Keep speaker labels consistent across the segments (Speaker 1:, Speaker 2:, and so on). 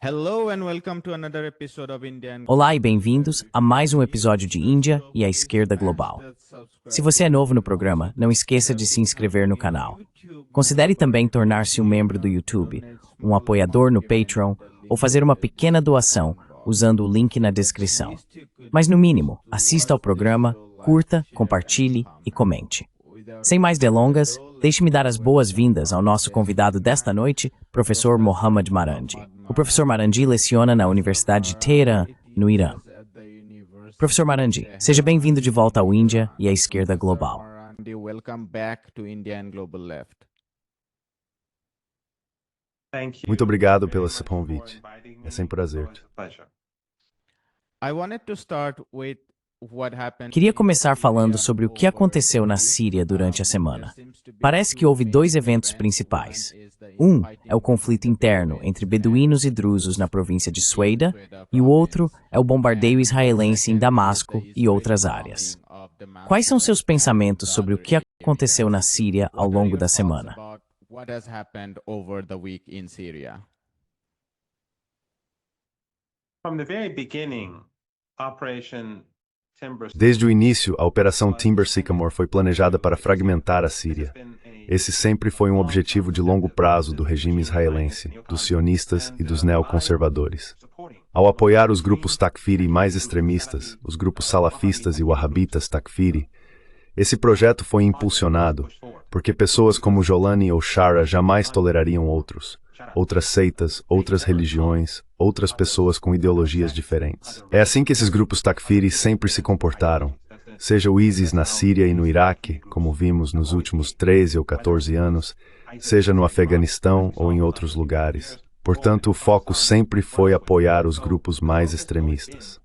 Speaker 1: Hello and welcome to another episode of Indian.
Speaker 2: Olá e bem-vindos a mais um episódio de Índia e a Esquerda Global. Se você é novo no programa, não esqueça de se inscrever no canal. Considere também tornar-se um membro do YouTube, um apoiador no Patreon ou fazer uma pequena doação usando o link na descrição. Mas no mínimo, assista ao programa, curta, compartilhe e comente. Sem mais delongas, deixe-me dar as boas-vindas ao nosso convidado desta noite, professor Mohammad Marandi. O professor Marandi leciona na Universidade de Teherã, no Irã. Professor Marandi, seja bem-vindo de volta ao Índia e à Esquerda Global.
Speaker 1: Welcome back to India and Global Left.
Speaker 3: Muito obrigado pelo seu convite. É sempre um prazer.
Speaker 1: I wanted to start with what happened.
Speaker 2: Queria começar falando sobre o que aconteceu na Síria durante a semana. Parece que houve dois eventos principais. Um é o conflito interno entre beduínos e drusos na província de Sueida, e o outro é o bombardeio israelense em Damasco e outras áreas. Quais são seus pensamentos sobre o que aconteceu na Síria ao longo da semana?
Speaker 1: What has happened over the week in Syria?
Speaker 3: Desde o início, a Operação Timber Sycamore foi planejada para fragmentar a Síria. Esse sempre foi um objetivo de longo prazo do regime israelense, dos sionistas e dos neoconservadores. Ao apoiar os grupos Takfiri mais extremistas, os grupos salafistas e wahhabitas Takfiri, esse projeto foi impulsionado porque pessoas como Jolani ou Shara jamais tolerariam outras seitas, outras religiões, outras pessoas com ideologias diferentes. É assim que esses grupos Takfiri sempre se comportaram, seja o ISIS na Síria e no Iraque, como vimos nos últimos 13 ou 14 anos, seja no Afeganistão ou em outros lugares. Portanto, o foco sempre foi apoiar os grupos mais extremistas.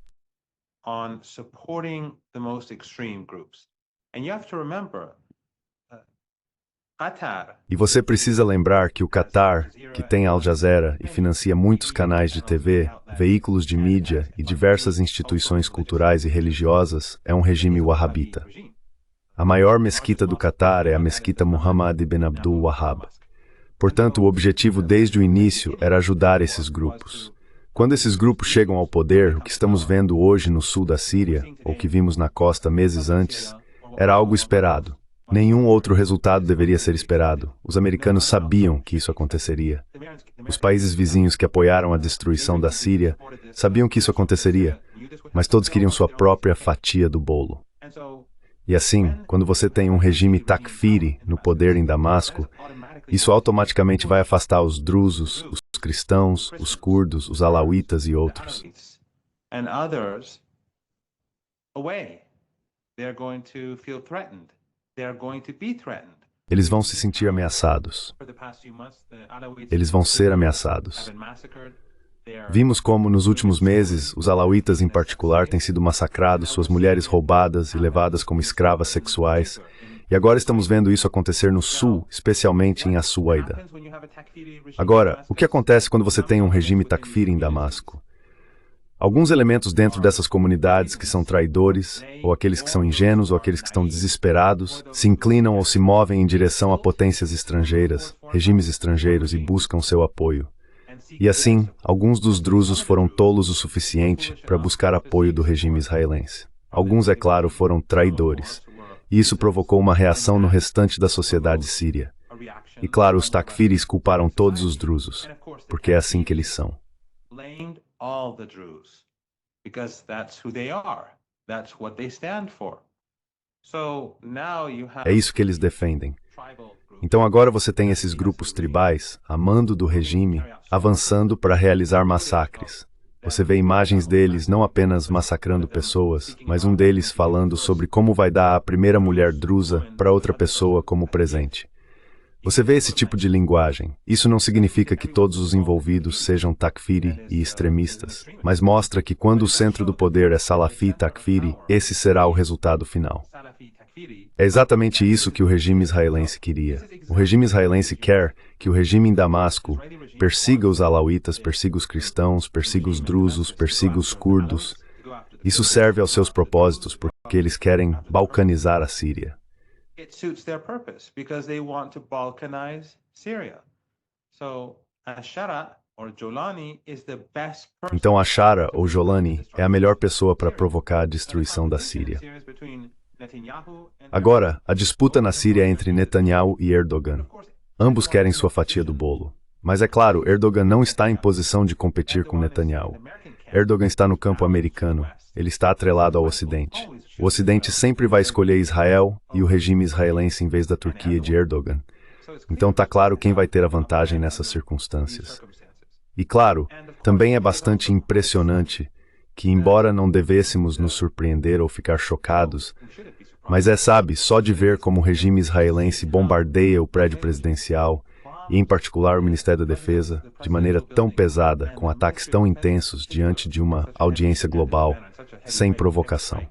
Speaker 3: E você precisa lembrar que o Qatar, que tem Al Jazeera e financia muitos canais de TV, veículos de mídia e diversas instituições culturais e religiosas, é um regime wahhabita. A maior mesquita do Qatar é a mesquita Muhammad ibn Abdul Wahhab. Portanto, o objetivo desde o início era ajudar esses grupos. Quando esses grupos chegam ao poder, o que estamos vendo hoje no sul da Síria, ou que vimos na costa meses antes, era algo esperado. Nenhum outro resultado deveria ser esperado. Os americanos sabiam que isso aconteceria. Os países vizinhos que apoiaram a destruição da Síria sabiam que isso aconteceria, mas todos queriam sua própria fatia do bolo. E assim, quando você tem um regime Takfiri no poder em Damasco, isso automaticamente vai afastar os drusos, os cristãos, os curdos, os alauítas e outros. Eles vão se sentir ameaçados. Eles vão ser ameaçados. Vimos como, nos últimos meses, os alauítas em particular têm sido massacrados, suas mulheres roubadas e levadas como escravas sexuais. E agora estamos vendo isso acontecer no sul, especialmente em As-Suwaida. Agora, o que acontece quando você tem um regime Takfiri em Damasco? Alguns elementos dentro dessas comunidades que são traidores, ou aqueles que são ingênuos, ou aqueles que estão desesperados, se inclinam ou se movem em direção a potências estrangeiras, regimes estrangeiros e buscam seu apoio. E assim, alguns dos drusos foram tolos o suficiente para buscar apoio do regime israelense. Alguns, é claro, foram traidores. E isso provocou uma reação no restante da sociedade síria. E claro, os Takfiris culparam todos os drusos, porque é assim que eles são.
Speaker 4: All the Druze, because that's who they are. That's what they stand for. So now you have
Speaker 3: É isso que eles defendem. Então agora você tem esses grupos tribais, a mando do regime, avançando para realizar massacres. Você vê imagens deles não apenas massacrando pessoas, mas um deles falando sobre como vai dar a primeira mulher drusa para outra pessoa como presente. Você vê esse tipo de linguagem. Isso não significa que todos os envolvidos sejam Takfiri e extremistas, mas mostra que quando o centro do poder é Salafi Takfiri, esse será o resultado final. É exatamente isso que o regime israelense queria. O regime israelense quer que o regime em Damasco persiga os alauítas, persiga os cristãos, persiga os drusos, persiga os curdos. Isso serve aos seus propósitos porque eles querem balcanizar a Síria.
Speaker 4: it suits their purpose because they want to balkanize Syria. So Ashara
Speaker 3: Então Ashara ou Jolani é a melhor pessoa para provocar a destruição da Síria. Agora, a disputa na Síria é entre Netanyahu e Erdogan. Ambos querem sua fatia do bolo. Mas é claro, Erdogan não está em posição de competir com Netanyahu. Erdogan está no campo americano. Ele está atrelado ao Ocidente. O Ocidente sempre vai escolher Israel e o regime israelense em vez da Turquia de Erdogan. Então está claro quem vai ter a vantagem nessas circunstâncias. E claro, também é bastante impressionante que, embora não devêssemos nos surpreender ou ficar chocados, mas sabe, só de ver como o regime israelense bombardeia o prédio presidencial, e em particular o Ministério da Defesa, de maneira tão pesada, com ataques tão intensos diante de uma audiência global, sem provocação.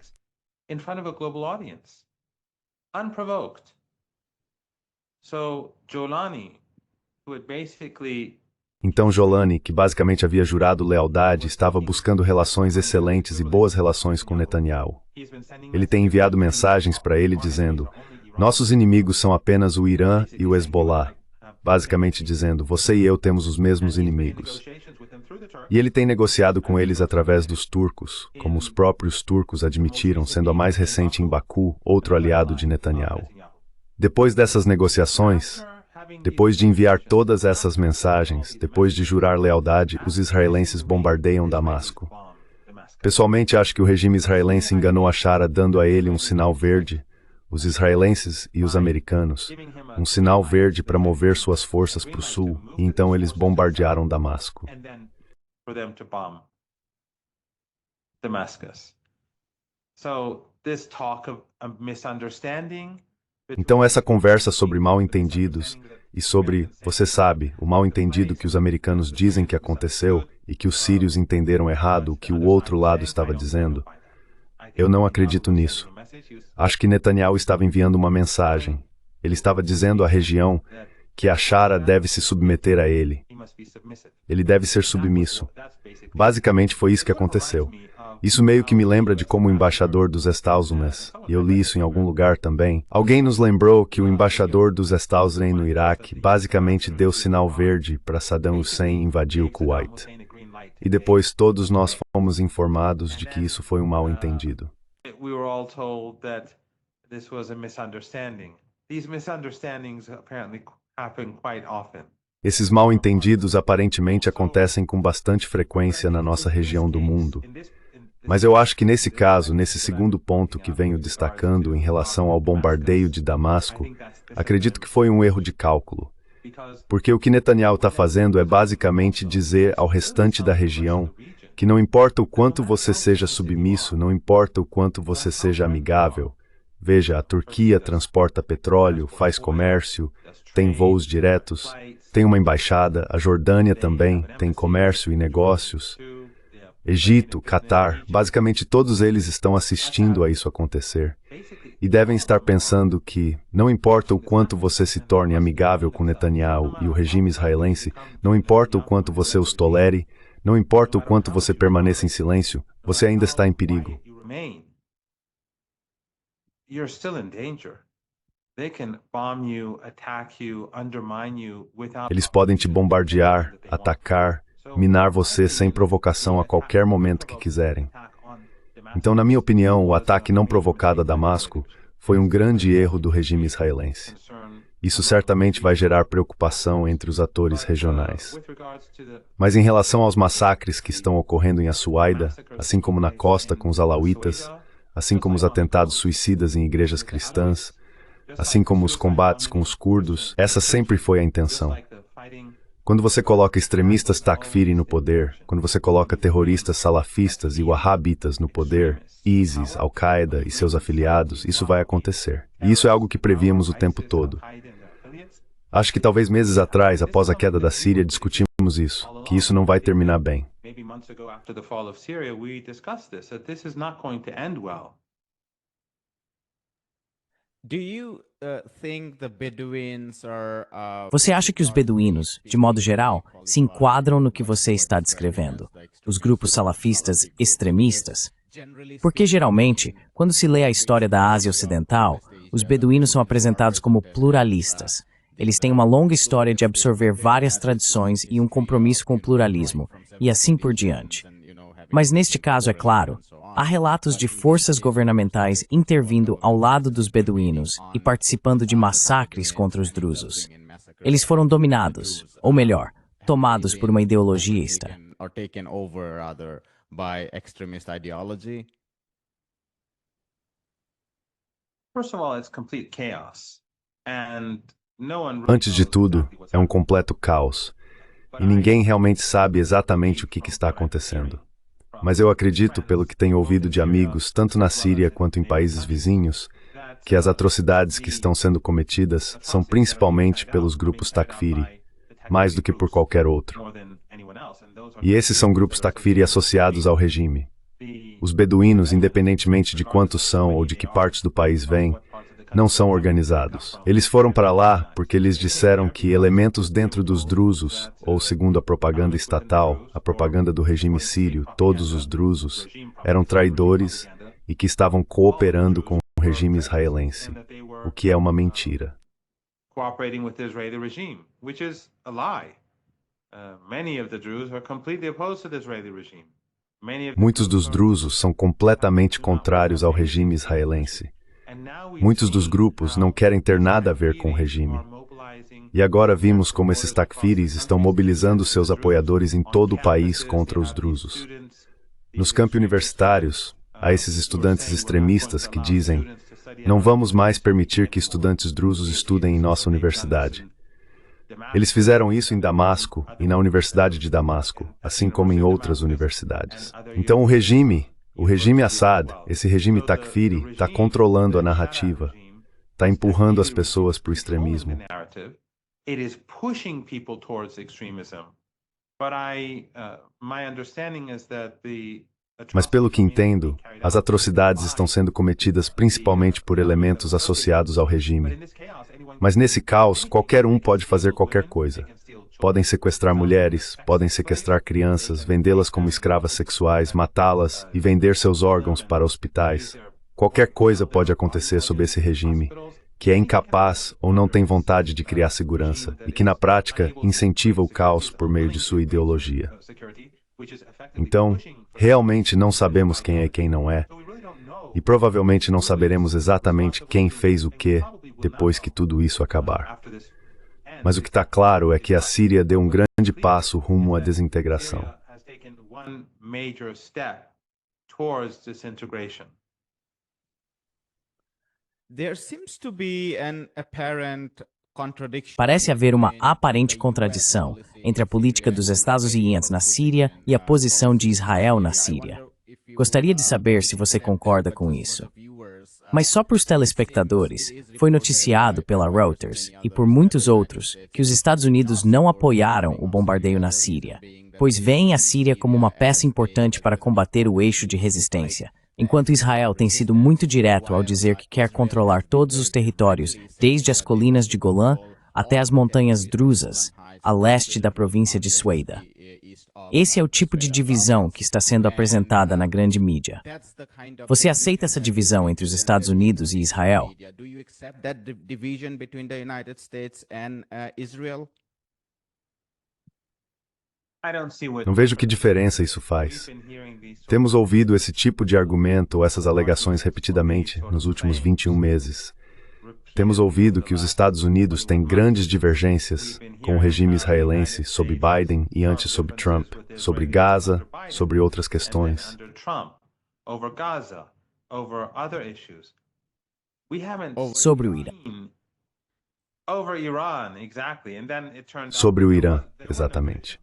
Speaker 3: Então Jolani, que basicamente havia jurado lealdade, estava buscando relações excelentes e boas relações com Netanyahu. Ele tem enviado mensagens para ele dizendo: nossos inimigos são apenas o Irã e o Hezbollah. Basicamente dizendo, você e eu temos os mesmos inimigos. E ele tem negociado com eles através dos turcos, como os próprios turcos admitiram, sendo a mais recente em Baku, outro aliado de Netanyahu. Depois dessas negociações, depois de enviar todas essas mensagens, depois de jurar lealdade, os israelenses bombardeiam Damasco. Pessoalmente, acho que o regime israelense enganou Ashara dando a ele um sinal verde, os israelenses e os americanos, um sinal verde para mover suas forças para o sul, e então eles bombardearam Damasco. Então essa conversa sobre mal-entendidos e sobre, você sabe, o mal-entendido que os americanos dizem que aconteceu e que os sírios entenderam errado o que o outro lado estava dizendo, eu não acredito nisso. Acho que Netanyahu estava enviando uma mensagem. Ele estava dizendo à região que Ashara deve se submeter a ele. Ele deve ser submisso. Basicamente foi isso que aconteceu. Isso meio que me lembra de como o embaixador dos Estados Unidos, e eu li isso em algum lugar também, alguém nos lembrou que o embaixador dos Estados Unidos no Iraque basicamente deu sinal verde para Saddam Hussein invadir o Kuwait. E depois todos nós fomos informados de que isso foi um mal-entendido.
Speaker 4: We were all told that this was a misunderstanding. These misunderstandings apparently happen quite often.
Speaker 3: Esses mal-entendidos aparentemente acontecem com bastante frequência na nossa região do mundo. Mas eu acho que nesse caso, nesse segundo ponto que venho destacando em relação ao bombardeio de Damasco, acredito que foi um erro de cálculo. Porque o que Netanyahu está fazendo é basicamente dizer ao restante da região que não importa o quanto você seja submisso, não importa o quanto você seja amigável. Veja, a Turquia transporta petróleo, faz comércio, tem voos diretos, tem uma embaixada, a Jordânia também tem comércio e negócios. Egito, Catar, basicamente todos eles estão assistindo a isso acontecer. E devem estar pensando que, não importa o quanto você se torne amigável com Netanyahu e o regime israelense, não importa o quanto você os tolere, não importa o quanto você permaneça em silêncio, você ainda está em perigo. Eles podem te bombardear, atacar, minar você sem provocação a qualquer momento que quiserem. Então, na minha opinião, o ataque não provocado a Damasco foi um grande erro do regime israelense. Isso certamente vai gerar preocupação entre os atores regionais. Mas em relação aos massacres que estão ocorrendo em Assuaida, assim como na costa com os alauítas, assim como os atentados suicidas em igrejas cristãs, assim como os combates com os curdos, essa sempre foi a intenção. Quando você coloca extremistas Takfiri no poder, quando você coloca terroristas salafistas e wahhabitas no poder, ISIS, Al-Qaeda e seus afiliados, isso vai acontecer. E isso é algo que prevíamos o tempo todo. Acho que talvez meses atrás, após a queda da Síria, discutimos isso, que isso não vai terminar bem.
Speaker 2: Você acha que os beduínos, de modo geral, se enquadram no que você está descrevendo? Os grupos salafistas extremistas? Porque geralmente, quando se lê a história da Ásia Ocidental, os beduínos são apresentados como pluralistas. Eles têm uma longa história de absorver várias tradições e um compromisso com o pluralismo, e assim por diante. Mas neste caso, é claro, há relatos de forças governamentais intervindo ao lado dos beduínos e participando de massacres contra os drusos. Eles foram dominados, ou melhor, tomados por uma ideologia
Speaker 4: First of all, it's complete chaos. And no one really
Speaker 3: Antes de
Speaker 4: knows
Speaker 3: tudo,
Speaker 4: exactly what's
Speaker 3: é um
Speaker 4: happening.
Speaker 3: completo caos, e ninguém realmente sabe exatamente o que está acontecendo. Mas eu acredito, pelo que tenho ouvido de amigos, tanto na Síria quanto em países vizinhos, que as atrocidades que estão sendo cometidas são principalmente pelos grupos Takfiri, mais do que por qualquer outro. E esses são grupos Takfiri associados ao regime. Os beduínos, independentemente de quantos são ou de que partes do país vêm, não são organizados. Eles foram para lá porque eles disseram que elementos dentro dos drusos, ou segundo a propaganda estatal, a propaganda do regime sírio, todos os drusos, eram traidores e que estavam cooperando com o regime israelense, o que é uma mentira.
Speaker 4: Cooperating with the Israeli regime, which is a lie. Many of the Druze are completely opposed to the Israeli regime.
Speaker 3: Muitos dos drusos são completamente contrários ao regime israelense. Muitos dos grupos não querem ter nada a ver com o regime. E agora vimos como esses takfiris estão mobilizando seus apoiadores em todo o país contra os drusos. Nos campi universitários, há esses estudantes extremistas que dizem: não vamos mais permitir que estudantes drusos estudem em nossa universidade. Eles fizeram isso em Damasco e na Universidade de Damasco, assim como em outras universidades. Então o regime Assad, esse regime Takfiri, está controlando a narrativa, está empurrando as pessoas para o extremismo. Mas pelo que entendo, as atrocidades estão sendo cometidas principalmente por elementos associados ao regime. Mas nesse caos, qualquer um pode fazer qualquer coisa. Podem sequestrar mulheres, podem sequestrar crianças, vendê-las como escravas sexuais, matá-las e vender seus órgãos para hospitais. Qualquer coisa pode acontecer sob esse regime, que é incapaz ou não tem vontade de criar segurança e que, na prática, incentiva o caos por meio de sua ideologia. Então, realmente não sabemos quem é e quem não é, e provavelmente não saberemos exatamente quem fez o quê depois que tudo isso acabar. Mas o que está claro é que a Síria deu um grande passo rumo à desintegração.
Speaker 2: Parece haver uma aparente contradição entre a política dos Estados Unidos na Síria e a posição de Israel na Síria. Gostaria de saber se você concorda com isso. Mas só para os telespectadores, foi noticiado pela Reuters e por muitos outros que os Estados Unidos não apoiaram o bombardeio na Síria, pois veem a Síria como uma peça importante para combater o eixo de resistência, enquanto Israel tem sido muito direto ao dizer que quer controlar todos os territórios, desde as colinas de Golã até as montanhas Druzas, a leste da província de Sueida. Esse é o tipo de divisão que está sendo apresentada na grande mídia. Você aceita essa divisão entre os Estados Unidos e Israel?
Speaker 3: Não vejo que diferença isso faz. Temos ouvido esse tipo de argumento ou essas alegações repetidamente nos últimos 21 meses. Temos ouvido que os Estados Unidos têm grandes divergências com o regime israelense sob Biden e antes sob Trump, sobre Gaza, sobre outras questões.
Speaker 2: Sobre o Irã.
Speaker 3: Sobre o Irã, exatamente.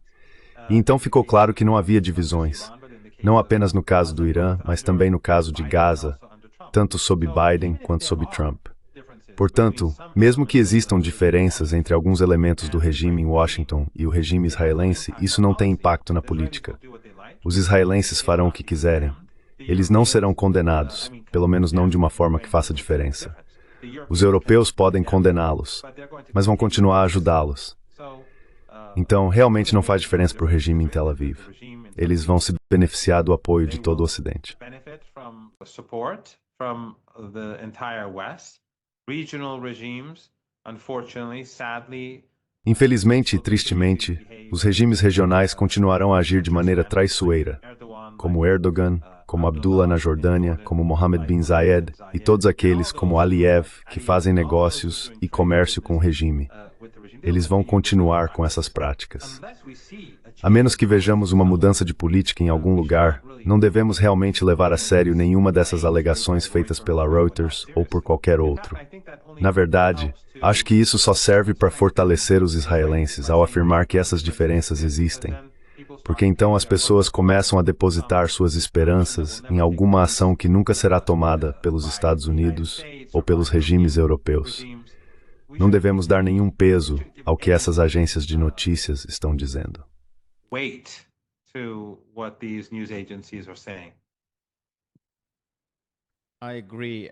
Speaker 3: E então ficou claro que não havia divisões, não apenas no caso do Irã, mas também no caso de Gaza, tanto sob Biden quanto sob Trump. Portanto, mesmo que existam diferenças entre alguns elementos do regime em Washington e o regime israelense, isso não tem impacto na política. Os israelenses farão o que quiserem. Eles não serão condenados, pelo menos não de uma forma que faça diferença. Os europeus podem condená-los, mas vão continuar a ajudá-los. Então, realmente não faz diferença para o regime em Tel Aviv. Eles vão se beneficiar do apoio de todo o Ocidente.
Speaker 4: Regional regimes unfortunately, sadly,
Speaker 3: Infelizmente e tristemente, os regimes regionais continuarão a agir de maneira traiçoeira, como Erdogan, como Abdullah na Jordânia, como Mohammed bin Zayed e todos aqueles como Aliyev que fazem negócios e comércio com o regime. Eles vão continuar com essas práticas. A menos que vejamos uma mudança de política em algum lugar, não devemos realmente levar a sério nenhuma dessas alegações feitas pela Reuters ou por qualquer outro. Na verdade, acho que isso só serve para fortalecer os israelenses ao afirmar que essas diferenças existem, porque então as pessoas começam a depositar suas esperanças em alguma ação que nunca será tomada pelos Estados Unidos ou pelos regimes europeus. Não devemos dar nenhum peso ao que essas agências de notícias estão dizendo.
Speaker 4: weight to what these news agencies are saying.
Speaker 1: I agree.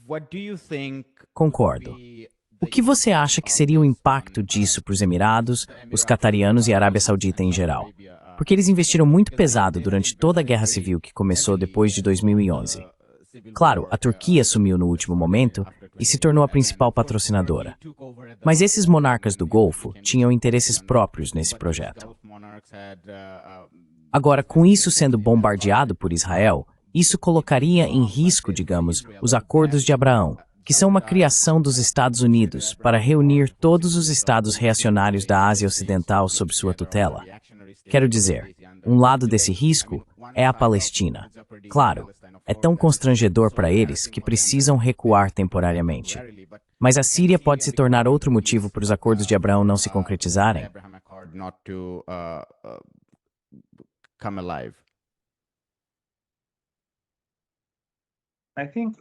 Speaker 1: What do you think?
Speaker 2: Concordo. O que você acha que seria o impacto disso para os Emirados, os catarianos e a Arábia Saudita em geral? Porque eles investiram muito pesado durante toda a guerra civil que começou depois de 2011. Claro, a Turquia assumiu no último momento e se tornou a principal patrocinadora. Mas esses monarcas do Golfo tinham interesses próprios nesse projeto. Agora, com isso sendo bombardeado por Israel, isso colocaria em risco, digamos, os Acordos de Abraão, que são uma criação dos Estados Unidos para reunir todos os estados reacionários da Ásia Ocidental sob sua tutela. Quero dizer, um lado desse risco é a Palestina. Claro, é tão constrangedor para eles que precisam recuar temporariamente. Mas a Síria pode se tornar outro motivo para os acordos de Abraão não se concretizarem?
Speaker 4: I think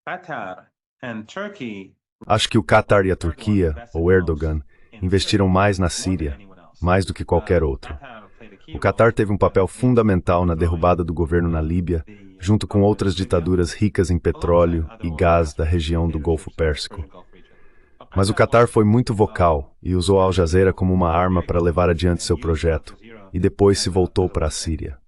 Speaker 4: Qatar and Turkey
Speaker 3: Acho que o Catar e a Turquia, ou Erdogan, investiram mais na Síria, mais do que qualquer outro. O Catar teve um papel fundamental na derrubada do governo na Líbia, junto com outras ditaduras ricas em petróleo e gás da região do Golfo Pérsico. Mas o Catar foi muito vocal e usou a Al Jazeera como uma arma para levar adiante seu projeto, e depois se voltou para a Síria.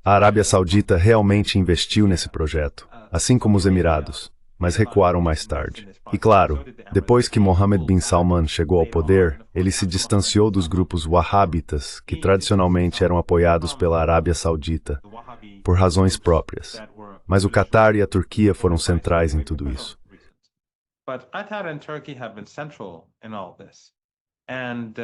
Speaker 3: A Arábia Saudita realmente investiu nesse projeto, assim como os Emirados, mas recuaram mais tarde. E claro, depois que Mohammed bin Salman chegou ao poder, ele se distanciou dos grupos wahhabitas, que tradicionalmente eram apoiados pela Arábia Saudita, por razões próprias. Mas o Catar e a Turquia foram centrais em tudo isso.
Speaker 4: But Qatar and Turkey have been central in all this. And,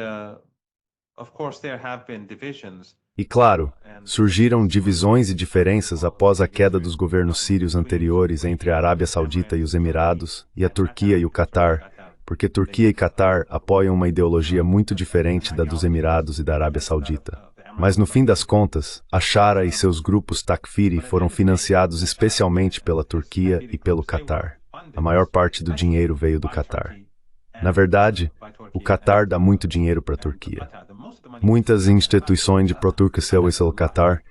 Speaker 4: of course, there have been divisions.
Speaker 3: E claro, surgiram divisões e diferenças após a queda dos governos sírios anteriores entre a Arábia Saudita e os Emirados, e a Turquia e o Catar, porque Turquia e Catar apoiam uma ideologia muito diferente da dos Emirados e da Arábia Saudita. Mas no fim das contas, a Shara e seus grupos Takfiri foram financiados especialmente pela Turquia e pelo Catar. A maior parte do dinheiro veio do Catar. Na verdade, o Catar dá muito dinheiro para a Turquia. Muitas instituições de pró-Turquia o Catar.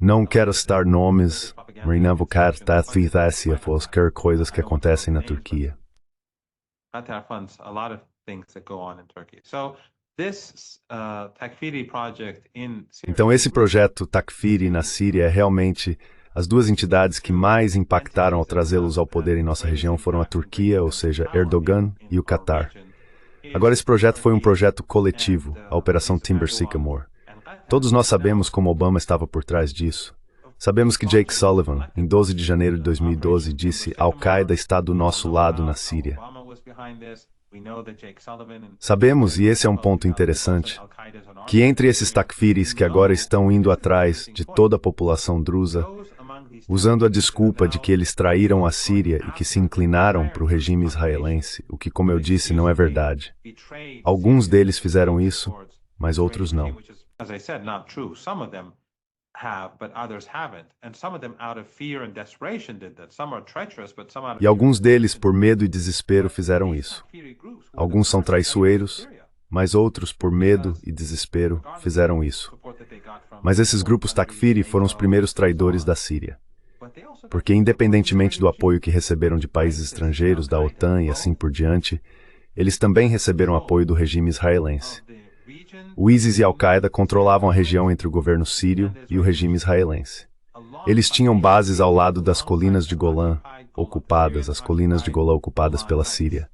Speaker 3: Não quero citar nomes, mas não vou qualquer coisas que acontecem na Turquia.
Speaker 4: Qatar funds a lot of things that go on in Turkey. So this Takfiri project in Syria.
Speaker 3: Então esse projeto Takfiri na Síria é realmente as duas entidades que mais impactaram ao trazê-los ao poder em nossa região foram a Turquia, ou seja, Erdogan, e o Catar. Agora esse projeto foi um projeto coletivo, a Operação Timber Sycamore. Todos nós sabemos como Obama estava por trás disso. Sabemos que Jake Sullivan, em 12 de janeiro de 2012, disse: Al-Qaeda está do nosso lado na Síria. Sabemos, e esse é um ponto interessante, que entre esses takfiris que agora estão indo atrás de toda a população drusa, usando a desculpa de que eles traíram a Síria e que se inclinaram para o regime israelense, o que, como eu disse, não é verdade. Alguns deles fizeram isso, mas outros não. E alguns deles, por medo e desespero, fizeram isso. Alguns são traiçoeiros, mas outros, por medo e desespero, fizeram isso. Mas esses grupos Takfiri foram os primeiros traidores da Síria. Porque, independentemente do apoio que receberam de países estrangeiros, da OTAN e assim por diante, eles também receberam apoio do regime israelense. O ISIS e Al-Qaeda controlavam a região entre o governo sírio e o regime israelense. Eles tinham bases ao lado das colinas de Golã, ocupadas, as colinas de Golã ocupadas pela Síria.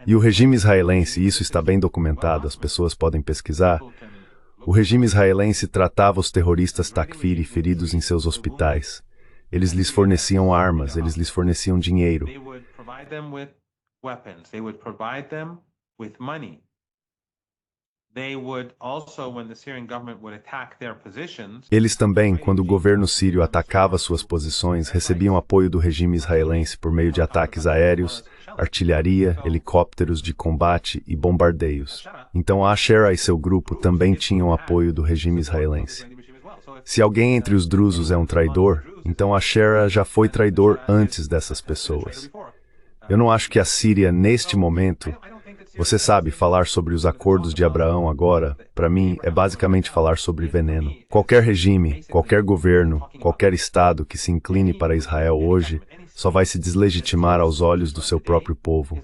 Speaker 3: E o regime israelense, isso está bem documentado, as pessoas podem pesquisar, o regime israelense tratava os terroristas Takfiri feridos em seus hospitais. Eles lhes forneciam armas, eles lhes forneciam dinheiro. Eles também, quando o governo sírio atacava suas posições, recebiam apoio do regime israelense por meio de ataques aéreos, artilharia, helicópteros de combate e bombardeios. Então a Asherah e seu grupo também tinham apoio do regime israelense. Se alguém entre os drusos é um traidor, então a Asherah já foi traidor antes dessas pessoas. Eu não acho que a Síria, neste momento, você sabe, falar sobre os acordos de Abraão agora, para mim, é basicamente falar sobre veneno. Qualquer regime, qualquer governo, qualquer Estado que se incline para Israel hoje, só vai se deslegitimar aos olhos do seu próprio povo.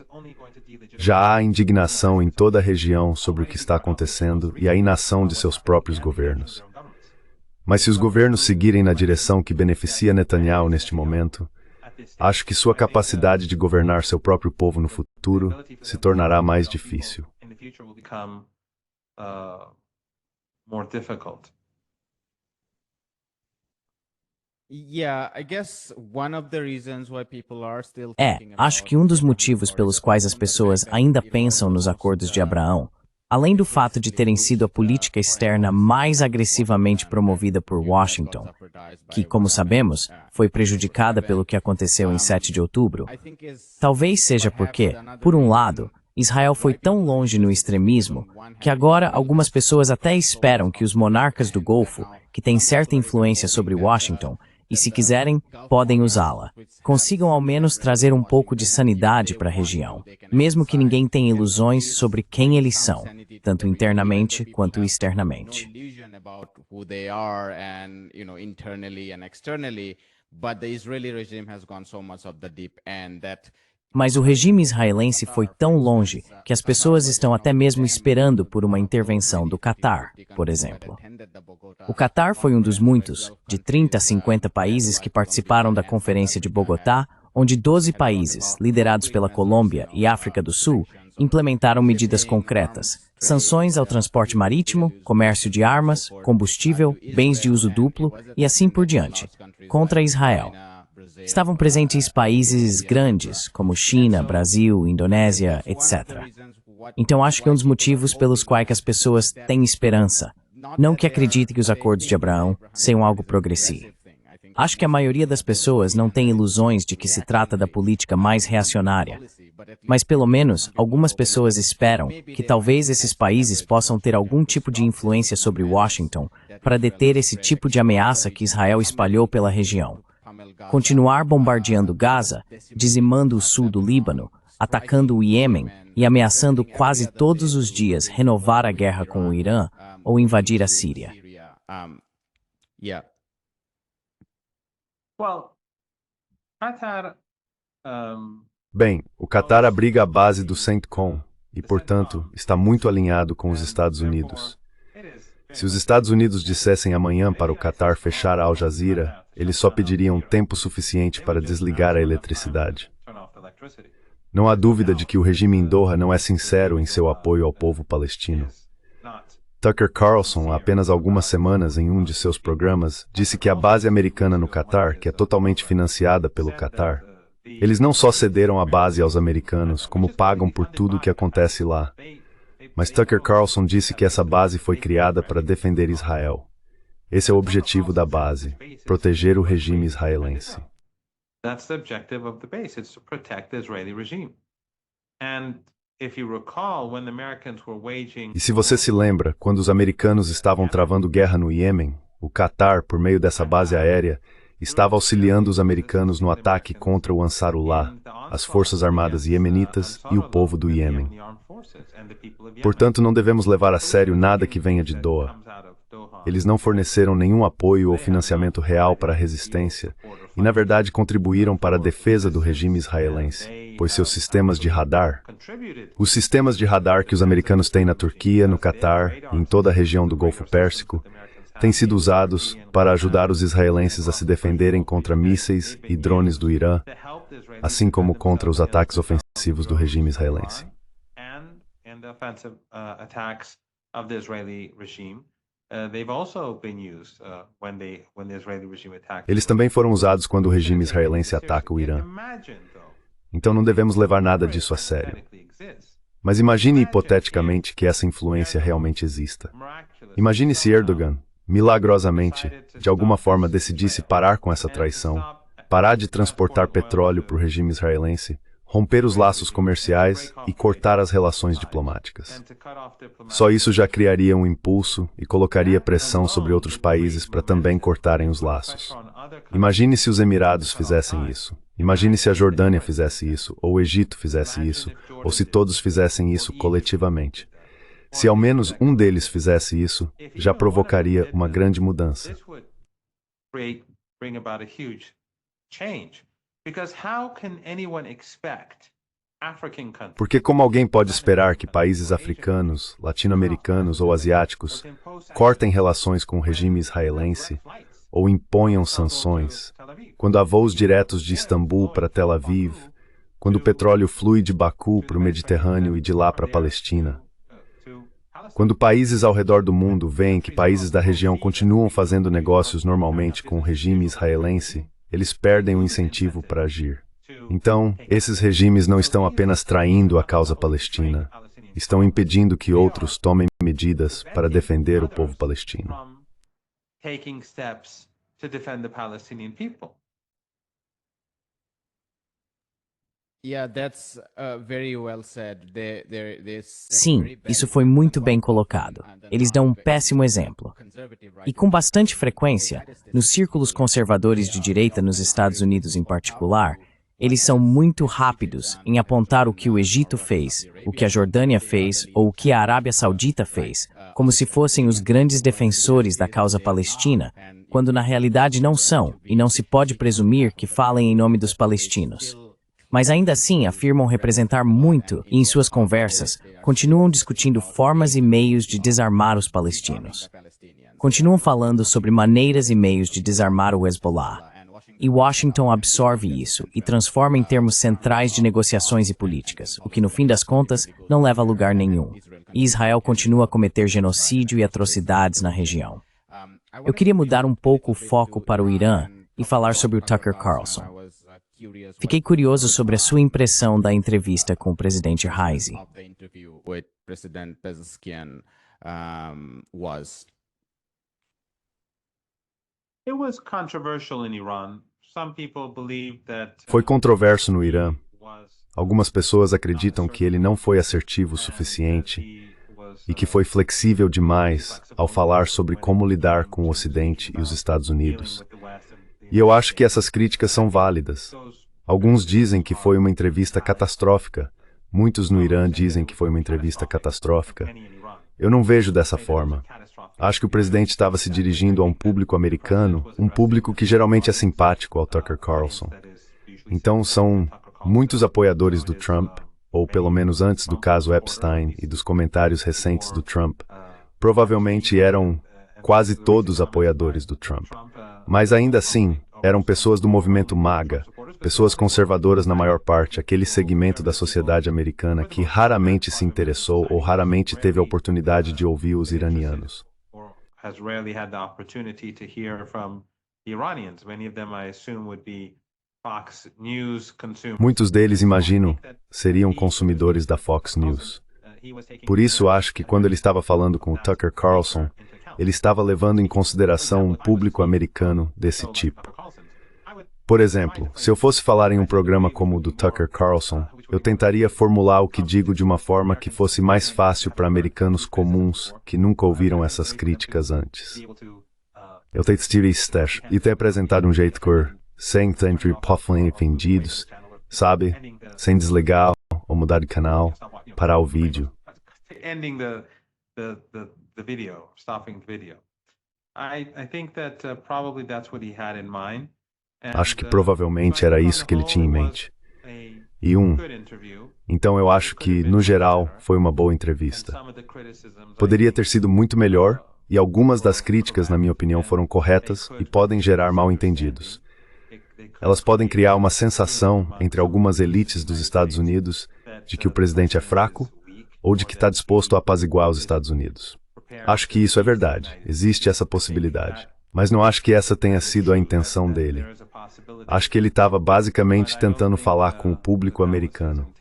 Speaker 3: Já há indignação em toda a região sobre o que está acontecendo e a inação de seus próprios governos. Mas se os governos seguirem na direção que beneficia Netanyahu neste momento, acho que sua capacidade de governar seu próprio povo no futuro se tornará mais difícil.
Speaker 2: Acho que um dos motivos pelos quais as pessoas ainda pensam nos acordos de Abraão, além do fato de terem sido a política externa mais agressivamente promovida por Washington, que, como sabemos, foi prejudicada pelo que aconteceu em 7 de outubro, talvez seja porque, por um lado, Israel foi tão longe no extremismo que agora algumas pessoas até esperam que os monarcas do Golfo, que têm certa influência sobre Washington, e se quiserem, podem usá-la, consigam ao menos trazer um pouco de sanidade para a região, mesmo que ninguém tenha ilusões sobre quem eles são, tanto internamente quanto externamente. Mas o regime israelense foi tão longe que as pessoas estão até mesmo esperando por uma intervenção do Catar, por exemplo. O Catar foi um dos muitos, de 30 a 50 países que participaram da Conferência de Bogotá, onde 12 países, liderados pela Colômbia e África do Sul, implementaram medidas concretas, sanções ao transporte marítimo, comércio de armas, combustível, bens de uso duplo e assim por diante, contra Israel. Estavam presentes países grandes, como China, Brasil, Indonésia, etc. Então acho que é um dos motivos pelos quais as pessoas têm esperança. Não que acreditem que os acordos de Abraão sejam algo progressivo. Acho que a maioria das pessoas não tem ilusões de que se trata da política mais reacionária. Mas pelo menos, algumas pessoas esperam que talvez esses países possam ter algum tipo de influência sobre Washington para deter esse tipo de ameaça que Israel espalhou pela região. Continuar bombardeando Gaza, dizimando o sul do Líbano, atacando o Iêmen e ameaçando quase todos os dias renovar a guerra com o Irã ou invadir a Síria.
Speaker 3: Bem, o Catar abriga a base do CENTCOM e, portanto, está muito alinhado com os Estados Unidos. Se os Estados Unidos dissessem amanhã para o Catar fechar a Al Jazeera, eles só pediriam tempo suficiente para desligar a eletricidade. Não há dúvida de que o regime em Doha não é sincero em seu apoio ao povo palestino. Tucker Carlson, há apenas algumas semanas, em um de seus programas, disse que a base americana no Catar, que é totalmente financiada pelo Catar, eles não só cederam a base aos americanos, como pagam por tudo o que acontece lá. Mas Tucker Carlson disse que essa base foi criada para defender Israel. Esse é o objetivo da base, proteger o regime israelense.
Speaker 4: That's the objective of the base, it's to protect the Israeli regime. And if you recall, when the Americans were waging...
Speaker 3: E se você se lembra, quando os americanos estavam travando guerra no Iêmen, o Catar, por meio dessa base aérea, estava auxiliando os americanos no ataque contra o Ansarullah, as forças armadas iemenitas e o povo do Iêmen. Portanto, não devemos levar a sério nada que venha de Doha. Eles não forneceram nenhum apoio ou financiamento real para a resistência e, na verdade, contribuíram para a defesa do regime israelense, pois seus sistemas de radar, os sistemas de radar que os americanos têm na Turquia, no Catar e em toda a região do Golfo Pérsico, têm sido usados para ajudar os israelenses a se defenderem contra mísseis e drones do Irã, assim como contra os ataques ofensivos do regime israelense. Eles também foram usados quando o regime israelense ataca o Irã. Então não devemos levar nada disso a sério. Mas imagine hipoteticamente que essa influência realmente exista. Imagine se Erdogan, milagrosamente, de alguma forma decidisse parar com essa traição, parar de transportar petróleo para o regime israelense, romper os laços comerciais e cortar as relações diplomáticas. Só isso já criaria um impulso e colocaria pressão sobre outros países para também cortarem os laços. Imagine se os Emirados fizessem isso. Imagine se a Jordânia fizesse isso, ou o Egito fizesse isso, ou se todos fizessem isso coletivamente. Se ao menos um deles fizesse isso, já provocaria uma grande mudança. Porque como alguém pode esperar que países africanos, latino-americanos ou asiáticos cortem relações com o regime israelense ou imponham sanções, quando há voos diretos de Istambul para Tel Aviv, quando o petróleo flui de Baku para o Mediterrâneo e de lá para a Palestina? Quando países ao redor do mundo veem que países da região continuam fazendo negócios normalmente com o regime israelense, eles perdem o incentivo para agir. Então, esses regimes não estão apenas traindo a causa palestina, estão impedindo que outros tomem medidas para defender o povo palestino.
Speaker 2: Sim, isso foi muito bem colocado. Eles dão um péssimo exemplo. E com bastante frequência, nos círculos conservadores de direita nos Estados Unidos em particular, eles são muito rápidos em apontar o que o Egito fez, o que a Jordânia fez ou o que a Arábia Saudita fez, como se fossem os grandes defensores da causa palestina, quando na realidade não são, e não se pode presumir que falem em nome dos palestinos. Mas ainda assim afirmam representar muito e em suas conversas continuam discutindo formas e meios de desarmar os palestinos. Continuam falando sobre maneiras e meios de desarmar o Hezbollah. E Washington absorve isso e transforma em termos centrais de negociações e políticas, o que no fim das contas não leva a lugar nenhum. E Israel continua a cometer genocídio e atrocidades na região. Eu queria mudar um pouco o foco para o Irã e falar sobre o Tucker Carlson. Fiquei curioso sobre a sua impressão da entrevista com o presidente Raisi.
Speaker 3: Foi controverso no Irã. Algumas pessoas acreditam que ele não foi assertivo o suficiente e que foi flexível demais ao falar sobre como lidar com o Ocidente e os Estados Unidos. E eu acho que essas críticas são válidas. Alguns dizem que foi uma entrevista catastrófica. Muitos no Irã dizem que foi uma entrevista catastrófica. Eu não vejo dessa forma. Acho que o presidente estava se dirigindo a um público americano, um público que geralmente é simpático ao Tucker Carlson. Então são muitos apoiadores do Trump, ou pelo menos antes do caso Epstein e dos comentários recentes do Trump, provavelmente eram quase todos apoiadores do Trump. Mas ainda assim, eram pessoas do movimento MAGA, pessoas conservadoras na maior parte, aquele segmento da sociedade americana que raramente se interessou ou raramente teve a oportunidade de ouvir os iranianos. Muitos deles, imagino, seriam consumidores da Fox News. Por isso, acho que quando ele estava falando com o Tucker Carlson, ele estava levando em consideração um público americano desse tipo. Por exemplo, se eu fosse falar em um programa como o do Tucker Carlson, eu tentaria formular o que digo de uma forma que fosse mais fácil para americanos comuns que nunca ouviram essas críticas antes. Eu tentaria e ter apresentado um jeito sem entre puffling ofendidos, sabe? Sem desligar ou mudar de canal, parar o vídeo. Acho que provavelmente era isso que ele tinha em mente. Então eu acho que, no geral, foi uma boa entrevista. Poderia ter sido muito melhor, e algumas das críticas, na minha opinião, foram corretas e podem gerar mal-entendidos. Elas podem criar uma sensação entre algumas elites dos Estados Unidos de que o presidente é fraco ou de que está disposto a apaziguar os Estados Unidos. Acho que isso é verdade, existe essa possibilidade. Mas não acho que essa tenha sido a intenção dele. Acho que ele estava basicamente tentando falar com o público americano.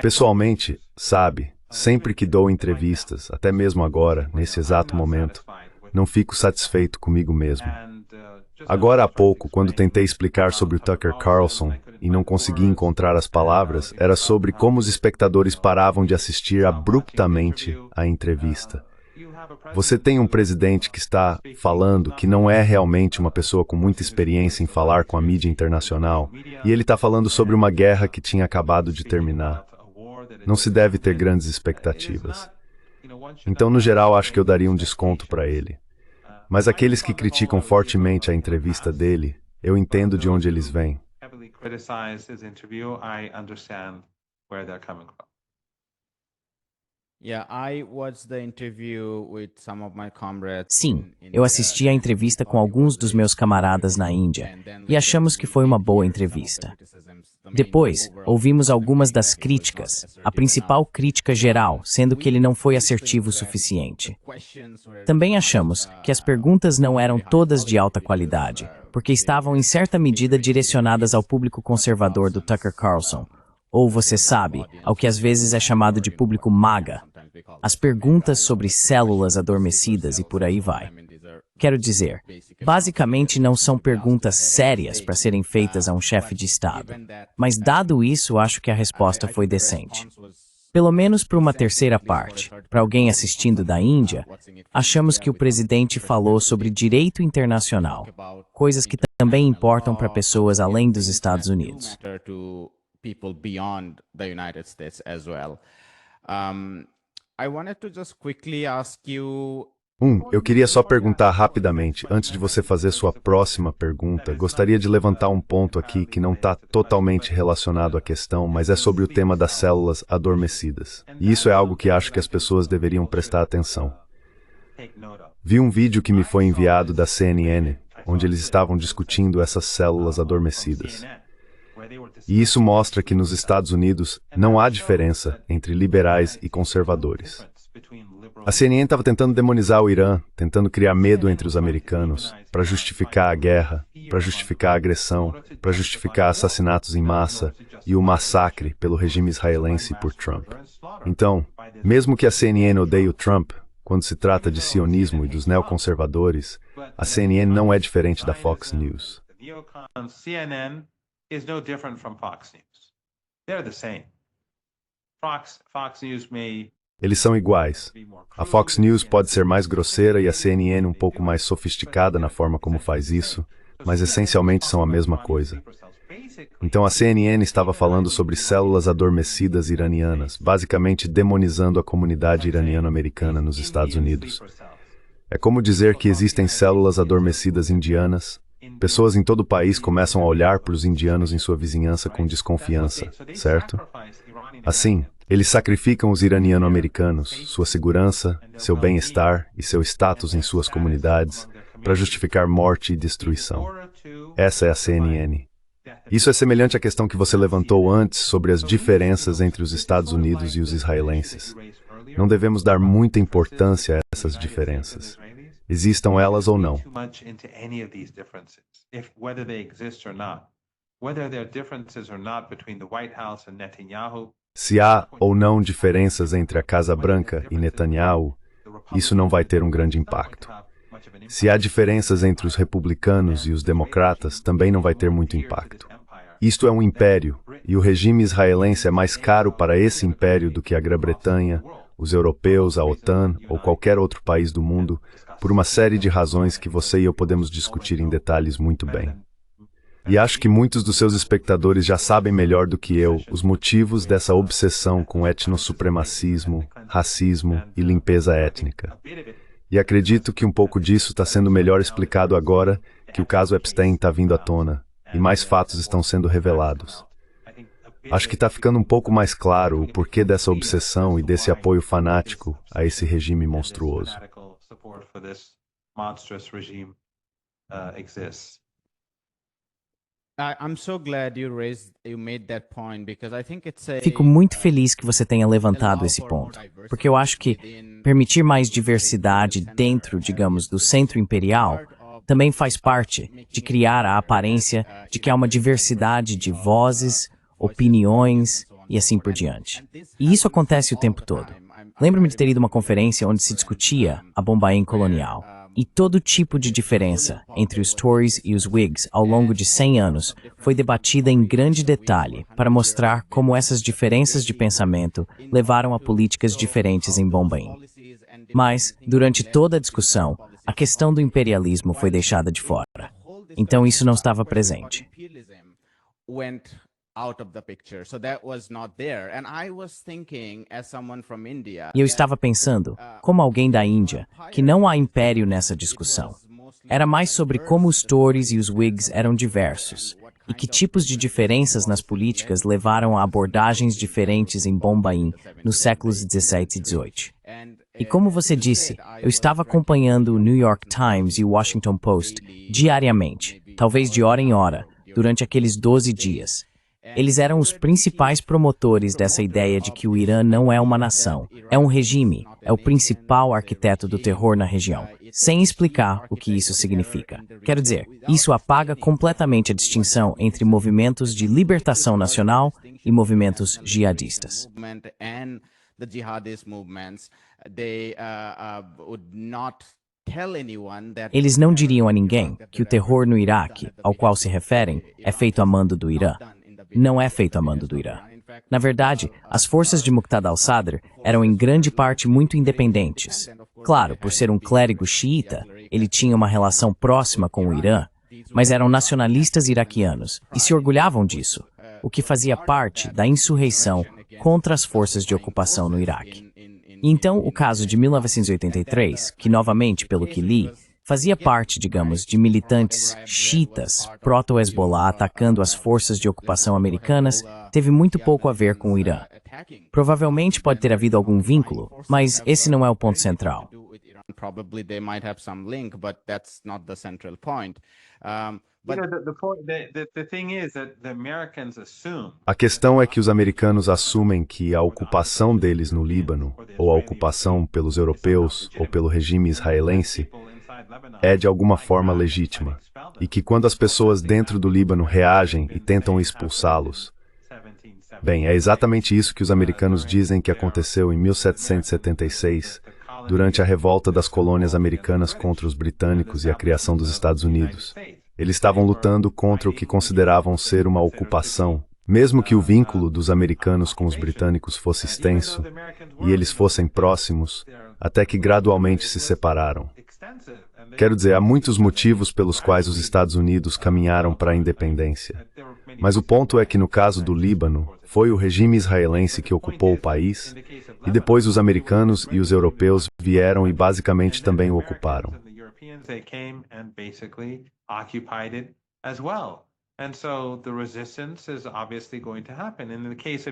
Speaker 3: Pessoalmente, sabe, sempre que dou entrevistas, até mesmo agora, nesse exato momento, não fico satisfeito comigo mesmo. Agora há pouco, quando tentei explicar sobre o Tucker Carlson e não consegui encontrar as palavras, era sobre como os espectadores paravam de assistir abruptamente à entrevista. Você tem um presidente que está falando que não é realmente uma pessoa com muita experiência em falar com a mídia internacional, e ele está falando sobre uma guerra que tinha acabado de terminar. Não se deve ter grandes expectativas. Então, no geral, acho que eu daria um desconto para ele. Mas aqueles que criticam fortemente a entrevista dele, eu entendo de onde eles vêm.
Speaker 2: Sim, eu assisti à entrevista com alguns dos meus camaradas na Índia e achamos que foi uma boa entrevista. Depois, ouvimos algumas das críticas, a principal crítica geral sendo que ele não foi assertivo o suficiente. Também achamos que as perguntas não eram todas de alta qualidade, porque estavam em certa medida direcionadas ao público conservador do Tucker Carlson, ou você sabe, ao que às vezes é chamado de público MAGA. As perguntas sobre células adormecidas e por aí vai. Quero dizer, basicamente não são perguntas sérias para serem feitas a um chefe de Estado. Mas dado isso, acho que a resposta foi decente. Pelo menos para uma terceira parte, para alguém assistindo da Índia, achamos que o presidente falou sobre direito internacional, coisas que também importam para pessoas além dos Estados Unidos.
Speaker 3: Eu queria só perguntar rapidamente, antes de você fazer sua próxima pergunta, gostaria de levantar um ponto aqui que não está totalmente relacionado à questão, mas é sobre o tema das células adormecidas. E isso é algo que acho que as pessoas deveriam prestar atenção. Vi um vídeo que me foi enviado da CNN, onde eles estavam discutindo essas células adormecidas. E isso mostra que nos Estados Unidos não há diferença entre liberais e conservadores. A CNN estava tentando demonizar o Irã, tentando criar medo entre os americanos, para justificar a guerra, para justificar a agressão, para justificar assassinatos em massa e o massacre pelo regime israelense por Trump. Então, mesmo que a CNN odeie o Trump, quando se trata de sionismo e dos neoconservadores, a CNN não é diferente da Fox News.
Speaker 4: CNN is no different from Fox News. They're the same. Fox News may
Speaker 3: Eles são iguais. A Fox News pode ser mais grosseira e a CNN um pouco mais sofisticada na forma como faz isso, mas essencialmente são a mesma coisa. Então a CNN estava falando sobre células adormecidas iranianas, basicamente demonizando a comunidade iraniano-americana nos Estados Unidos. É como dizer que existem células adormecidas indianas. Pessoas em todo o país começam a olhar para os indianos em sua vizinhança com desconfiança, certo? Assim, eles sacrificam os iraniano-americanos, sua segurança, seu bem-estar e seu status em suas comunidades para justificar morte e destruição. Essa é a CNN. Isso é semelhante à questão que você levantou antes sobre as diferenças entre os Estados Unidos e os israelenses. Não devemos dar muita importância a essas diferenças. Existam elas ou não. Se há ou não diferenças entre a Casa Branca e Netanyahu, isso não vai ter um grande impacto. Se há diferenças entre os republicanos e os democratas, também não vai ter muito impacto. Isto é um império, e o regime israelense é mais caro para esse império do que a Grã-Bretanha, os europeus, a OTAN ou qualquer outro país do mundo, por uma série de razões que você e eu podemos discutir em detalhes muito bem. E acho que muitos dos seus espectadores já sabem melhor do que eu os motivos dessa obsessão com etnossupremacismo, racismo e limpeza étnica. E acredito que um pouco disso está sendo melhor explicado agora que o caso Epstein está vindo à tona. e mais fatos estão sendo revelados. Acho que está ficando um pouco mais claro o porquê dessa obsessão e desse apoio fanático a esse regime monstruoso.
Speaker 2: Fico muito feliz que você tenha levantado esse ponto, porque eu acho que permitir mais diversidade dentro, digamos, do centro imperial também faz parte de criar a aparência de que há uma diversidade de vozes, opiniões e assim por diante. E isso acontece o tempo todo. Lembro-me de ter ido a uma conferência onde se discutia a Bombaim colonial. E todo tipo de diferença entre os Tories e os Whigs ao longo de 100 anos foi debatida em grande detalhe para mostrar como essas diferenças de pensamento levaram a políticas diferentes em Bombaim. Mas, durante toda a discussão, a questão do imperialismo foi deixada de fora. Então isso não estava presente. E eu estava pensando, como alguém da Índia, que não há império nessa discussão. Era mais sobre como os Tories e os Whigs eram diversos, e que tipos de diferenças nas políticas levaram a abordagens diferentes em Bombaim nos séculos XVII e XVIII. E como você disse, eu estava acompanhando o New York Times e o Washington Post diariamente, talvez de hora em hora, durante aqueles 12 dias. Eles eram os principais promotores dessa ideia de que o Irã não é uma nação, é um regime, é o principal arquiteto do terror na região, sem explicar o que isso significa. Quero dizer, isso apaga completamente a distinção entre movimentos de libertação nacional e movimentos jihadistas. Eles não diriam a ninguém que o terror no Iraque, ao qual se referem, é feito a mando do Irã. Não é feito a mando do Irã. Na verdade, as forças de Muqtada al-Sadr eram em grande parte muito independentes. Claro, por ser um clérigo xiita, ele tinha uma relação próxima com o Irã, mas eram nacionalistas iraquianos e se orgulhavam disso, o que fazia parte da insurreição contra as forças de ocupação no Iraque. E então, o caso de 1983, que novamente, pelo que li, fazia parte, digamos, de militantes xiitas proto-Hezbollah atacando as forças de ocupação americanas, teve muito pouco a ver com o Irã. Provavelmente pode ter havido algum vínculo, mas esse não é o ponto central.
Speaker 3: A questão é que os americanos assumem que a ocupação deles no Líbano, ou a ocupação pelos europeus ou pelo regime israelense, é de alguma forma legítima, e que quando as pessoas dentro do Líbano reagem e tentam expulsá-los, bem, é exatamente isso que os americanos dizem que aconteceu em 1776, durante a revolta das colônias americanas contra os britânicos e a criação dos Estados Unidos. Eles estavam lutando contra o que consideravam ser uma ocupação, mesmo que o vínculo dos americanos com os britânicos fosse extenso, e eles fossem próximos, até que gradualmente se separaram. Quero dizer, há muitos motivos pelos quais os Estados Unidos caminharam para a independência. Mas o ponto é que no caso do Líbano, foi o regime israelense que ocupou o país, e depois os americanos e os europeus vieram e basicamente também o ocuparam.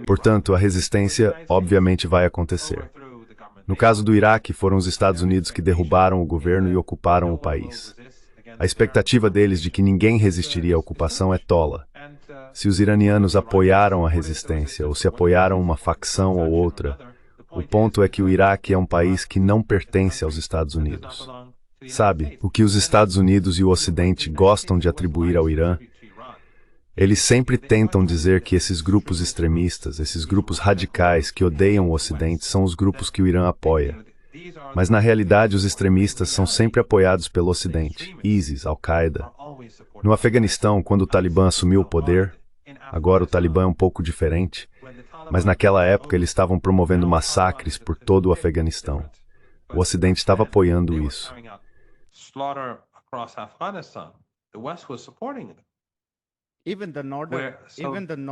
Speaker 3: Portanto, a resistência obviamente vai acontecer. No caso do Iraque, foram os Estados Unidos que derrubaram o governo e ocuparam o país. A expectativa deles de que ninguém resistiria à ocupação é tola. Se os iranianos apoiaram a resistência ou se apoiaram uma facção ou outra, o ponto é que o Iraque é um país que não pertence aos Estados Unidos. Sabe, o que os Estados Unidos e o Ocidente gostam de atribuir ao Irã? Eles sempre tentam dizer que esses grupos extremistas, esses grupos radicais que odeiam o Ocidente são os grupos que o Irã apoia. Mas na realidade os extremistas são sempre apoiados pelo Ocidente, ISIS, Al-Qaeda. No Afeganistão, quando o Talibã assumiu o poder, agora o Talibã é um pouco diferente, mas naquela época eles estavam promovendo massacres por todo o Afeganistão. O Ocidente estava apoiando isso.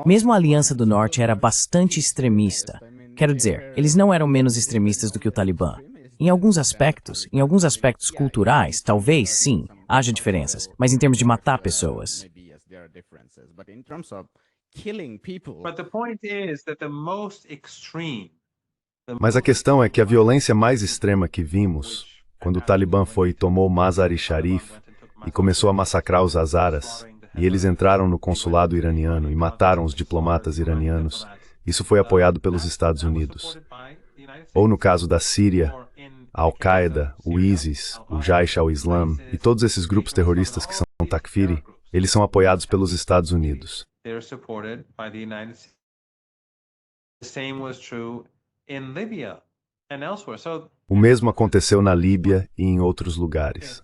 Speaker 2: Mesmo a Aliança do Norte era bastante extremista. Quero dizer, eles não eram menos extremistas do que o Talibã. Em alguns aspectos culturais, talvez sim, haja diferenças, mas em termos de matar pessoas.
Speaker 4: But the point is that the most extreme,
Speaker 3: Mas a questão é que a violência mais extrema que vimos, quando o Talibã foi e tomou Mazar-e-Sharif e começou a massacrar os Hazaras, e eles entraram no consulado iraniano e mataram os diplomatas iranianos, isso foi apoiado pelos Estados Unidos. Ou no caso da Síria, a Al-Qaeda, o ISIS, o Jaish al-Islam e todos esses grupos terroristas que são Takfiri, eles são apoiados pelos Estados Unidos.
Speaker 4: they're supported by the United States. The same was true in Libya and elsewhere. So
Speaker 3: O mesmo aconteceu na Líbia e em outros lugares.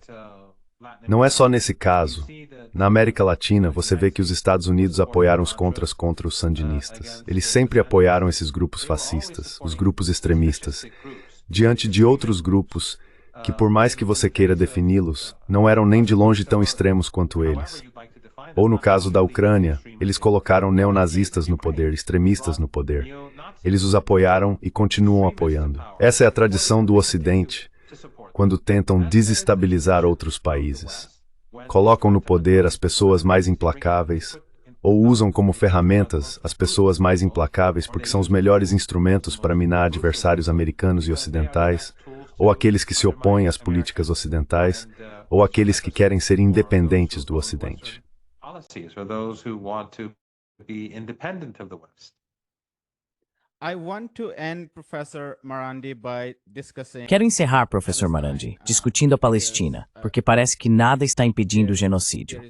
Speaker 3: Não é só nesse caso. Na América Latina, você vê que os Estados Unidos apoiaram os contras contra os sandinistas. Eles sempre apoiaram esses grupos fascistas, os grupos extremistas, diante de outros grupos que, por mais que você queira defini-los, não eram nem de longe tão extremos quanto eles. Ou no caso da Ucrânia, eles colocaram neonazistas no poder, extremistas no poder. Eles os apoiaram e continuam apoiando. Essa é a tradição do Ocidente, quando tentam desestabilizar outros países. Colocam no poder as pessoas mais implacáveis, ou usam como ferramentas as pessoas mais implacáveis porque são os melhores instrumentos para minar adversários americanos e ocidentais, ou aqueles que se opõem às políticas ocidentais, ou aqueles que querem ser independentes do Ocidente.
Speaker 4: policies or those who want to be independent of the West.
Speaker 2: Quero encerrar, professor Marandi, discutindo a Palestina, porque parece que nada está impedindo o genocídio.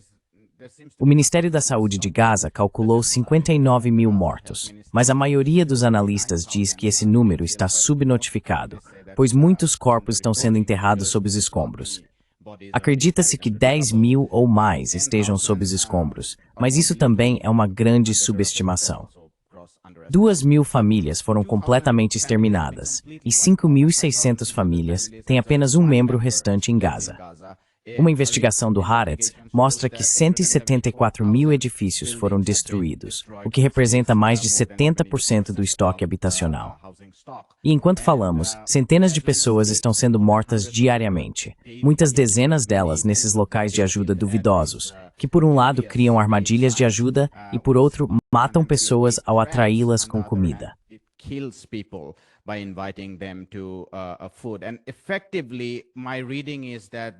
Speaker 2: O Ministério da Saúde de Gaza calculou 59 mil mortos, mas a maioria dos analistas diz que esse número está subnotificado, pois muitos corpos estão sendo enterrados sob os escombros. Acredita-se que 10 mil ou mais estejam sob os escombros, mas isso também é uma grande subestimação. 2.000 famílias foram completamente exterminadas, e 5.600 famílias têm apenas um membro restante em Gaza. Uma investigação do Haaretz mostra que 174 mil edifícios foram destruídos, o que representa mais de 70% do estoque habitacional. E enquanto falamos, centenas de pessoas estão sendo mortas diariamente, muitas dezenas delas nesses locais de ajuda duvidosos, que por um lado criam armadilhas de ajuda e por outro matam pessoas ao atraí-las com comida.
Speaker 1: By inviting them to food. And effectively, my reading is that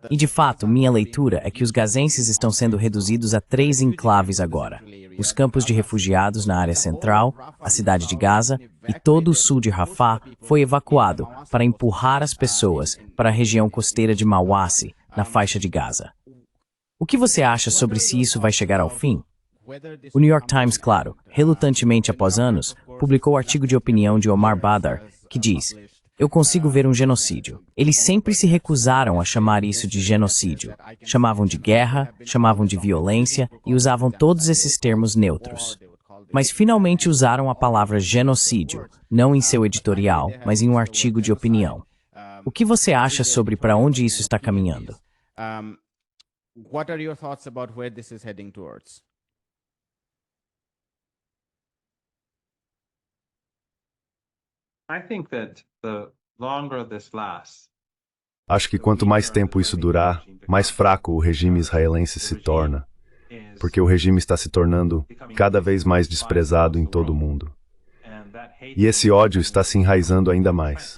Speaker 2: E de fato, minha leitura é que os gazenses estão sendo reduzidos a 3 enclaves agora. Os campos de refugiados na área central, a cidade de Gaza e todo o sul de Rafah foi evacuado para empurrar as pessoas para a região costeira de Mawasi, na faixa de Gaza. O que você acha sobre se isso vai chegar ao fim? O New York Times, claro, relutantemente após anos, publicou o artigo de opinião de Omar Badar, que diz: "Eu consigo ver um genocídio. Eles sempre se recusaram a chamar isso de genocídio. Chamavam de guerra, chamavam de violência e usavam todos esses termos neutros. Mas finalmente usaram a palavra genocídio, não em seu editorial, mas em um artigo de opinião. O que você acha sobre para onde isso está caminhando?"
Speaker 1: What are your thoughts about where this is heading towards?
Speaker 4: I think that the longer this lasts,
Speaker 3: Acho que quanto mais tempo isso durar, mais fraco o regime israelense se torna, porque o regime está se tornando cada vez mais desprezado em todo o mundo. E esse ódio está se enraizando ainda mais.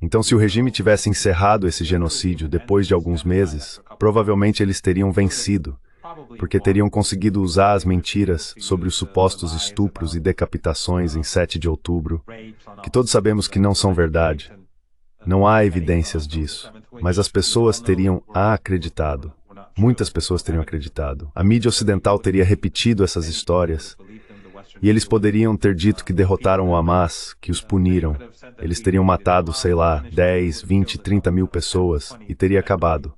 Speaker 3: Então, se o regime tivesse encerrado esse genocídio depois de alguns meses, provavelmente eles teriam vencido, porque teriam conseguido usar as mentiras sobre os supostos estupros e decapitações em 7 de outubro, que todos sabemos que não são verdade. Não há evidências disso, mas as pessoas teriam acreditado. Muitas pessoas teriam acreditado. A mídia ocidental teria repetido essas histórias, e eles poderiam ter dito que derrotaram o Hamas, que os puniram. Eles teriam matado, sei lá, 10, 20, 30 mil pessoas, e teria acabado.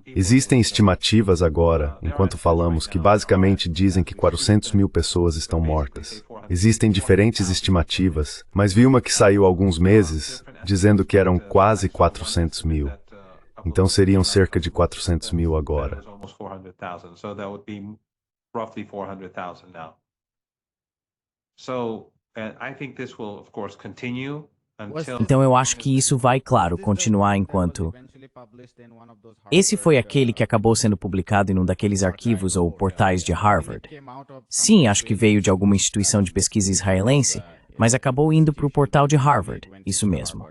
Speaker 3: Existem estimativas agora, enquanto falamos, que basicamente dizem que 400 mil pessoas estão mortas. Existem diferentes estimativas, mas vi uma que saiu há alguns meses, dizendo que eram quase 400 mil. Então seriam cerca de 400 mil agora.
Speaker 4: almost 400,000. So that would be roughly 400,000 now. So, and I think this will, of course, continue. until
Speaker 2: Então eu acho que isso vai, claro, continuar enquanto... Esse foi aquele que acabou sendo publicado em um daqueles arquivos ou portais de Harvard. Sim, acho que veio de alguma instituição de pesquisa israelense, mas acabou indo para o portal de Harvard, isso mesmo.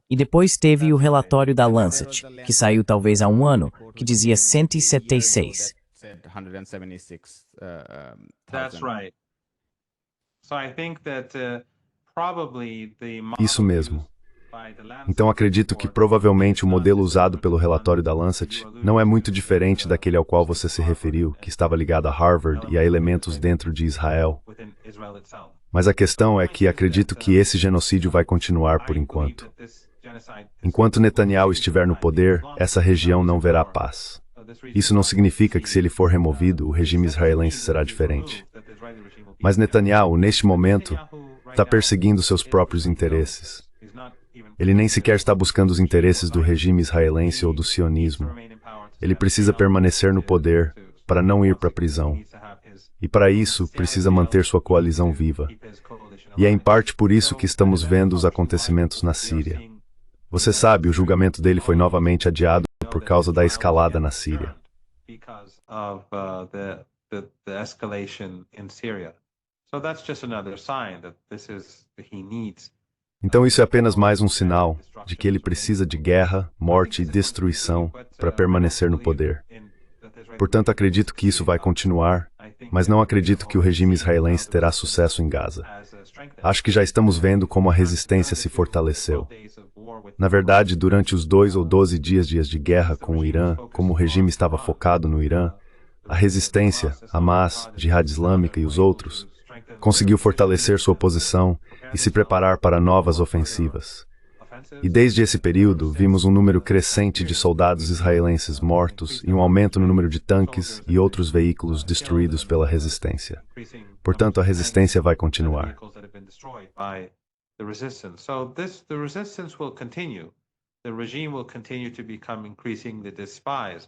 Speaker 2: E depois teve o relatório da Lancet, que saiu talvez há um ano, que dizia 176.
Speaker 4: that's right. So I think that probably the model
Speaker 3: Isso mesmo.
Speaker 4: used by the Lancet
Speaker 3: Então acredito que provavelmente o modelo usado pelo relatório da Lancet não é muito diferente daquele ao qual você se referiu, que estava ligado a Harvard e a elementos dentro de Israel.
Speaker 4: within Israel itself.
Speaker 3: Mas a questão é que acredito que esse genocídio vai continuar por enquanto. Enquanto Netanyahu estiver no poder, essa região não verá paz. Isso não significa que se ele for removido, o regime israelense será diferente. Mas Netanyahu, neste momento, está perseguindo seus próprios interesses. Ele nem sequer está buscando os interesses do regime israelense ou do sionismo. Ele precisa permanecer no poder para não ir para a prisão. E para isso, precisa manter sua coalizão viva. E é em parte por isso que estamos vendo os acontecimentos na Síria. Você sabe, o julgamento dele foi novamente adiado por causa da escalada na Síria.
Speaker 4: Because of the escalation in Syria. So that's just another sign that he needs.
Speaker 3: Então isso é apenas mais um sinal de que ele precisa de guerra, morte e destruição para permanecer no poder. Portanto, acredito que isso vai continuar, mas não acredito que o regime israelense terá sucesso em Gaza. Acho que já estamos vendo como a resistência se fortaleceu. Na verdade, durante os 2 ou 12 dias de guerra com o Irã, como o regime estava focado no Irã, a resistência, Hamas, Jihad Islâmica e os outros, conseguiu fortalecer sua posição e se preparar para novas ofensivas. E desde esse período, vimos um número crescente de soldados israelenses mortos e um aumento no número de tanques e outros veículos destruídos pela resistência. Portanto, a resistência vai continuar.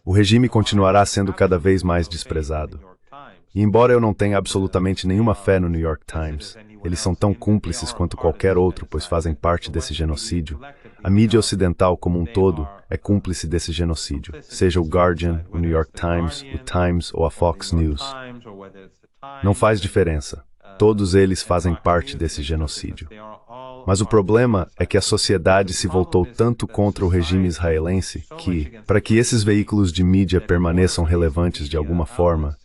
Speaker 3: O regime continuará sendo cada vez mais desprezado. E embora eu não tenha absolutamente nenhuma fé no New York Times, eles são tão cúmplices quanto qualquer outro, pois fazem parte desse genocídio. A mídia ocidental como um todo é cúmplice desse genocídio, seja o Guardian, o New York Times, o Times ou a Fox News. Não faz diferença. Todos eles fazem parte desse genocídio. Mas o problema é que a sociedade se voltou tanto contra o regime israelense que, para que esses veículos de mídia permaneçam relevantes de alguma forma,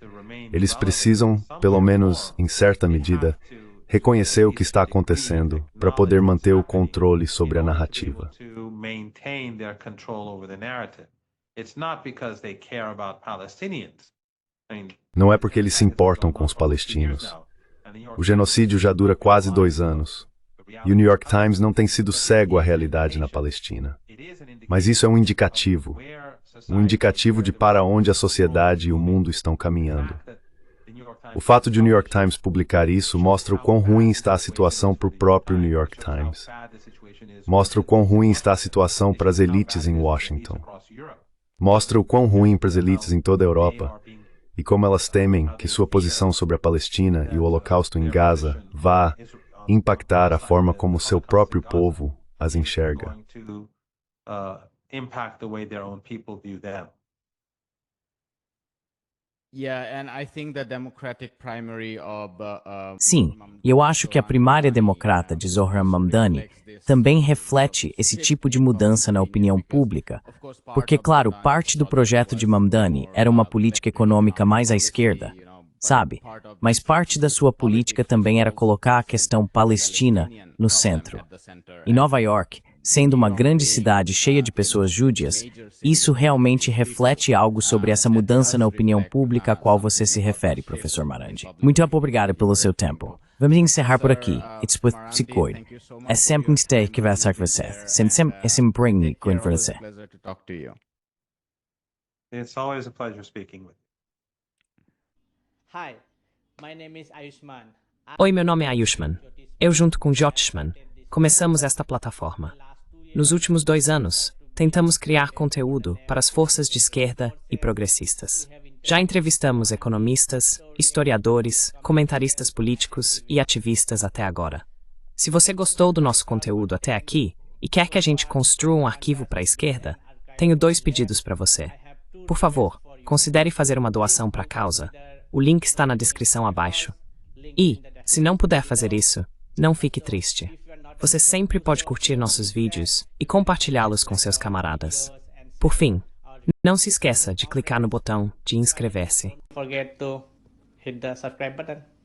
Speaker 3: eles precisam, pelo menos em certa medida, reconhecer o que está acontecendo para poder manter o controle sobre a narrativa. Não é porque eles se importam com os palestinos. O genocídio já dura quase 2 anos. E o New York Times não tem sido cego à realidade na Palestina. Mas isso é um indicativo de para onde a sociedade e o mundo estão caminhando. O fato de o New York Times publicar isso mostra o quão ruim está a situação para o próprio New York Times. Mostra o quão ruim está a situação para as elites em Washington. Mostra o quão ruim para as elites em toda a Europa e como elas temem que sua posição sobre a Palestina e o Holocausto em Gaza vá impactar a forma como seu próprio povo as enxerga.
Speaker 2: Sim, e eu acho que a primária democrata de Zohran Mamdani também reflete esse tipo de mudança na opinião pública, porque, claro, parte do projeto de Mamdani era uma política econômica mais à esquerda, sabe? Mas parte da sua política também era colocar a questão palestina no centro. Em Nova York, sendo uma grande cidade cheia de pessoas júdias, isso realmente reflete algo sobre essa mudança na opinião pública a qual você se refere, professor Marandi. Muito obrigado pelo seu tempo. Vamos encerrar por aqui. It's with Psicoid. É sempre um stay que vai ser você. Sempre bem com você.
Speaker 4: It's always a pleasure speaking with you.
Speaker 5: Hi, my name is Ayushman.
Speaker 6: Oi, meu nome é Ayushman. Eu, junto com Jyothishman, começamos esta plataforma. Nos últimos 2 anos, tentamos criar conteúdo para as forças de esquerda e progressistas. Já entrevistamos economistas, historiadores, comentaristas políticos e ativistas até agora. Se você gostou do nosso conteúdo até aqui e quer que a gente construa um arquivo para a esquerda, tenho 2 pedidos para você. Por favor, considere fazer uma doação para a causa. O link está na descrição abaixo. E, se não puder fazer isso, não fique triste. Você sempre pode curtir nossos vídeos e compartilhá-los com seus camaradas. Por fim, não se esqueça de clicar no botão de inscrever-se.
Speaker 5: Don't forget to hit the subscribe button.